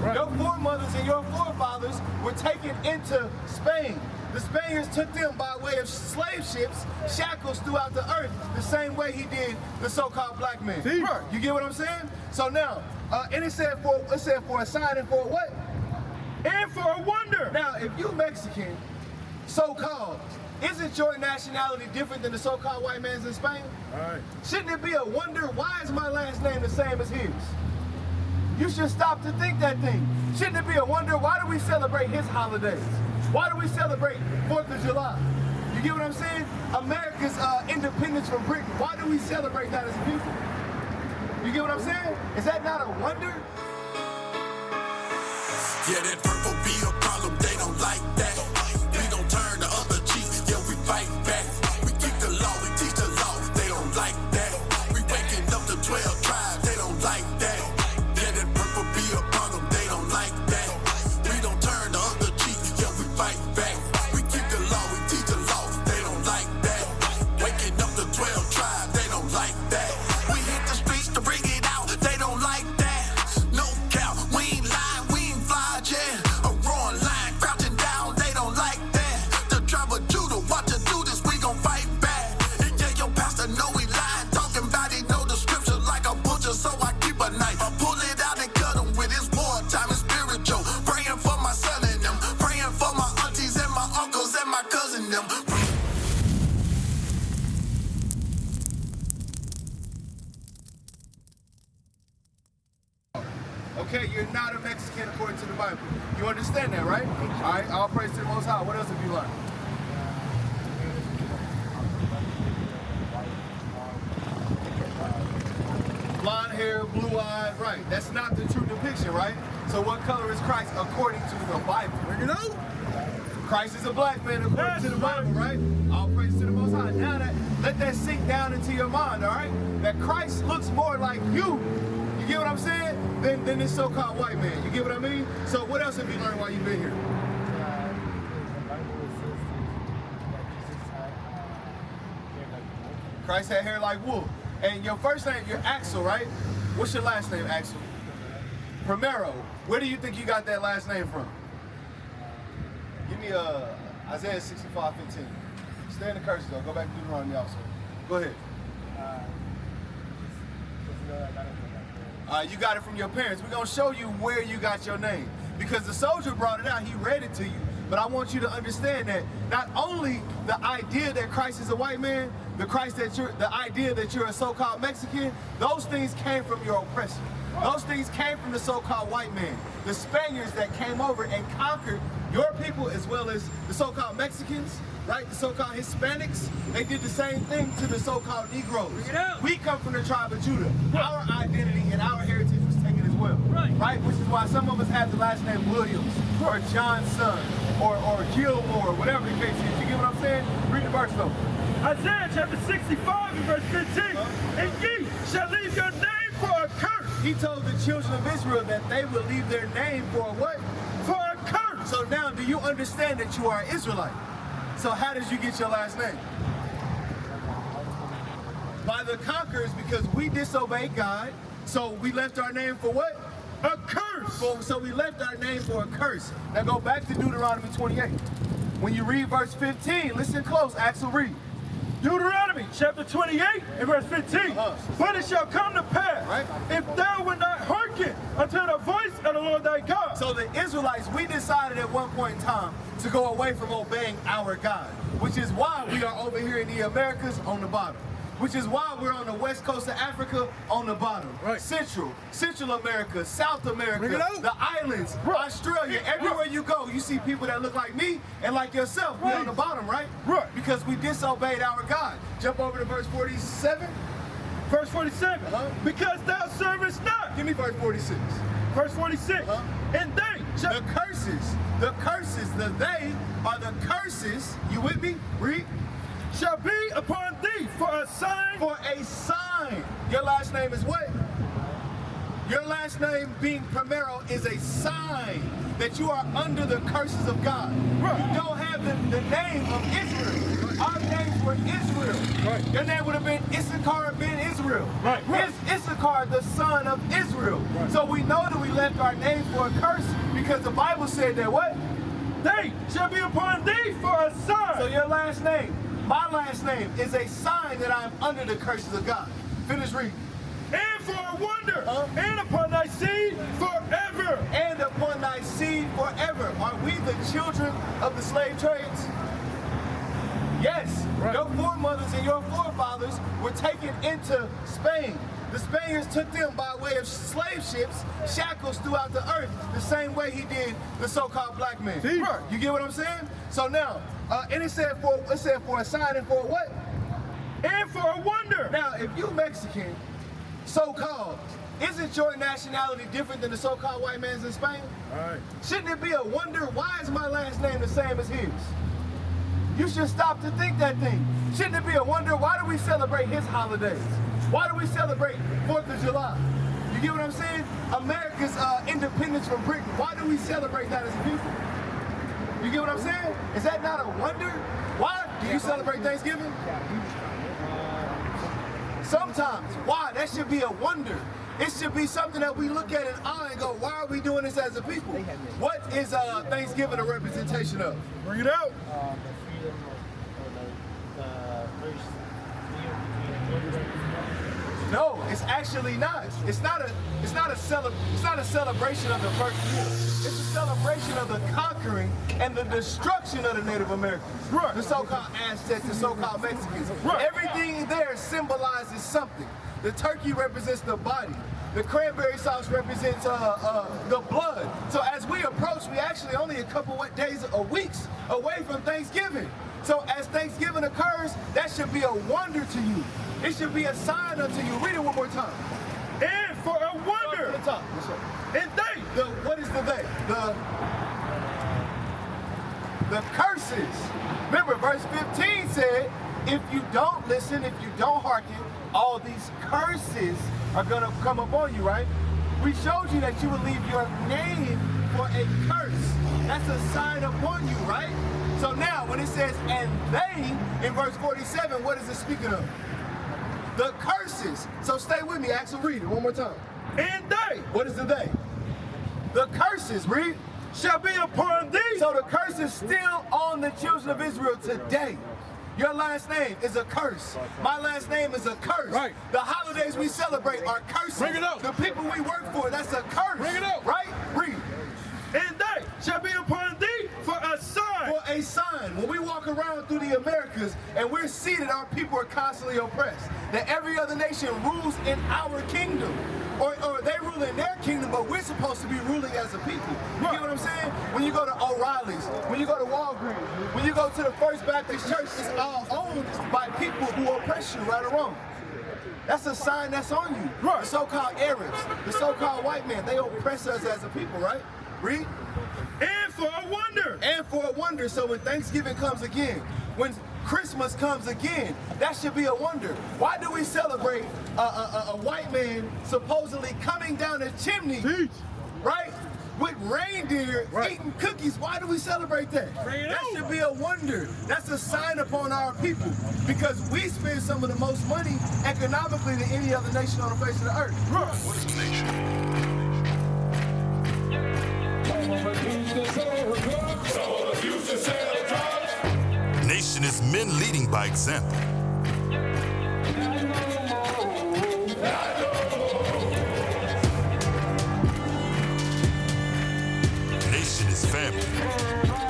Right. Your foremothers and your forefathers were taken into Spain. The Spaniards took them by way of slave ships, shackles throughout the earth, the same way he did the so-called black man. Right. You get what I'm saying? So now, and it said for a sign and for a what? And for a wonder. Now, if you Mexican, so-called, isn't your nationality different than the so-called white man's in Spain? All right. Shouldn't it be a wonder, why is my last name the same as his? You should stop to think that thing. Shouldn't it be a wonder, why do we celebrate his holidays? Why do we celebrate 4th of July? You get what I'm saying? America's independence from Britain, why do we celebrate that as a people? You get what I'm saying? Is that not a wonder? Yeah, that purple be a problem, they don't like that. We don't turn the other cheek, yeah, we fight back. We keep the law, we teach the law, they don't like that. We waking up the 12 tribes, they don't like that. Yeah, that purple be a problem, they don't like that. We don't turn the other cheek, yeah, we fight back. We keep the law, we teach the law, they don't like that. Waking up the 12 tribes, they don't like that. We hit the streets to bring it out, they don't like that. No cap, we ain't lying, we ain't fly, yeah. A roaring lion crouching down, they don't like that. The tribe of Judah, watch us do this, we gon' fight back. And yeah, your pastor know we lying, talking about he know the scripture like a butcher, so I keep a knife. I pull it out and cut him with his wartime, it's spiritual. Praying for my son and them, praying for my aunties and my uncles and my cousin them. Okay, you're not a Mexican according to the Bible. You understand that, right? All right, all praise to the Most High. What else have you learned? Blonde hair, blue-eyed, right. That's not the true depiction, right? So what color is Christ according to the Bible? You know? Christ is a black man according to the Bible, right? All praise to the Most High. Now let that sink down into your mind, all right? That Christ looks more like you get what I'm saying? Than this so-called white man. You get what I mean? So what else have you learned while you've been here? Christ had hair like wool. And your first name, you're Axel, right? What's your last name, Axel? Primero. Where do you think you got that last name from? Give me Isaiah 65:15. Stay in the curses though. Go back to Deuteronomy also. Go ahead. You got it from your parents. We're going to show you where you got your name. Because the soldier brought it out, he read it to you. But I want you to understand that not only the idea that Christ is a white man, the idea that you're a so-called Mexican, those things came from your oppressor. Those things came from the so-called white man. The Spaniards that came over and conquered your people as well as the so-called Mexicans, right? The so-called Hispanics, they did the same thing to the so-called Negroes. We come from the tribe of Judah. Our identity and our heritage was taken as well, right? Which is why some of us have the last name Williams or Johnson or Gilmore, whatever the case is. You get what I'm saying? Read the verse though. Isaiah chapter 65 and verse 15. And ye shall leave your name for a curse. He told the children of Israel that they would leave their name for a what? For a curse. So now, do you understand that you are an Israelite? So how did you get your last name? By the conquerors, because we disobeyed God, so we left our name for what? A curse. So we left our name for a curse. Now go back to Deuteronomy 28. When you read verse 15, listen close, Axel, read. Deuteronomy chapter 28 and verse 15. But it shall come to pass, if thou wilt not hearken unto the voice of the Lord thy God. So the Israelites, we decided at one point in time to go away from obeying our God, which is why we are over here in the Americas on the bottom. Which is why we're on the west coast of Africa on the bottom. Central America, South America, the islands, Australia, everywhere you go, you see people that look like me and like yourself. We're on the bottom, right? Because we disobeyed our God. Jump over to verse 47. Verse 47. Because thou servest not. Give me verse 46. Verse 46. And they shall... The curses, the they are the curses. You with me? Read. Shall be upon thee for a sign. For a sign. Your last name is what? Your last name being Primero is a sign that you are under the curses of God. You don't have have the name of Israel. Our names were Israel. Right. Your name would have been Issachar ben Israel. Right. Is Issachar the son of Israel? Right. So we know that we left our names for a curse because the Bible said that what? They shall be upon thee for a sign. So your last name, my last name, is a sign that I am under the curses of God. Finish reading. And for a wonder, and upon thy seed forever. And upon thy seed forever. Are we the children of the slave trades? Yes. Right. Your foremothers and your forefathers were taken into Spain. The Spaniards took them by way of slave ships, shackles throughout the earth, the same way he did the so-called black man. Right. You get what I'm saying? So now, and it said for a sign and for what? And for a wonder. Now, if you Mexican, so-called, isn't your nationality different than the so-called white man's in Spain? Right. Shouldn't it be a wonder, why is my last name the same as his? You should stop to think that thing. Shouldn't it be a wonder, why do we celebrate his holidays? Why do we celebrate 4th of July? You get what I'm saying? America's independence from Britain. Why do we celebrate that as a people? You get what I'm saying? Is that not a wonder? Why do you celebrate Thanksgiving? Sometimes. Why? That should be a wonder. It should be something that we look at in awe and go, why are we doing this as a people? What is Thanksgiving a representation of? Bring it out. The freedom or the first meal between children. No, it's actually not. It's not a celebration of the first meal. It's a celebration of the conquering and the destruction of the Native Americans. Right. The so-called Aztecs, the so-called Mexicans. Right. Everything there symbolizes something. The turkey represents the body. The cranberry sauce represents the blood. So as we approach, we actually only a couple of days or weeks away from Thanksgiving. So as Thanksgiving occurs, that should be a wonder to you. It should be a sign unto you. Read it one more time. And for a wonder. From the top. And they. What is the they? The curses. Remember, verse 15 said, if you don't listen, if you don't hearken, all these curses are going to come upon you, right? We showed you that you would leave your name for a curse. That's a sign upon you, right? So now, when it says, and they, in verse 47, what is it speaking of? The curses. So stay with me, Axel, read it one more time. And they. What is the they? The curses, read. Shall be upon thee. So the curse is still on the children of Israel today. Your last name is a curse. My last name is a curse. Right. The holidays we celebrate are curses. Bring it up. The people we work for, that's a curse. Bring it up. Right? Read. And they shall be upon thee for a sign. For a sign. When we walk around through the Americas and we're seated, our people are constantly oppressed. That every other nation rules in our kingdom. Or they rule in their kingdom, but we're supposed to be ruling as a people. You get what I'm saying? When you go to O'Reilly's, when you go to Walgreens, when you go to the First Baptist Church, it's all owned by people who oppress you, right or wrong. That's a sign that's on you. Right. The so-called Arabs, the so-called white man, they oppress us as a people, right? Read. And for a wonder. And for a wonder. So when Thanksgiving comes again, when Christmas comes again, that should be a wonder. Why do we celebrate a white man supposedly coming down a chimney, right, with reindeer eating cookies? Why do we celebrate that? That should be a wonder. That's a sign upon our people because we spend some of the most money economically than any other nation on the face of the earth. What is the nation? Nation is men leading by example. Nation is family.